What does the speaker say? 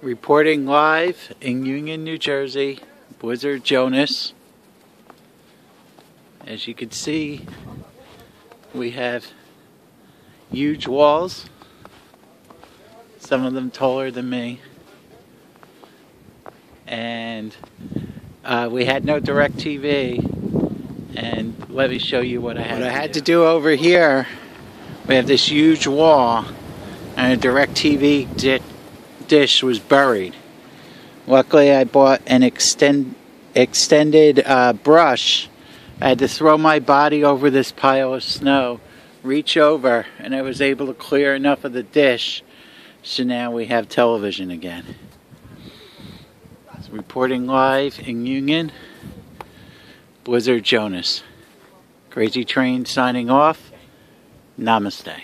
Reporting live in Union, New Jersey, Blizzard Jonas. As you can see, we have huge walls, some of them taller than me, and we had no direct TV, and let me show you what I had to do over here. We have this huge wall, and a direct TV dish was buried. Luckily, I bought an extended brush. I had to throw my body over this pile of snow, reach over, and I was able to clear enough of the dish, so now we have television again. So reporting live in Union, Blizzard Jonas. CrazyTrain signing off. Namaste.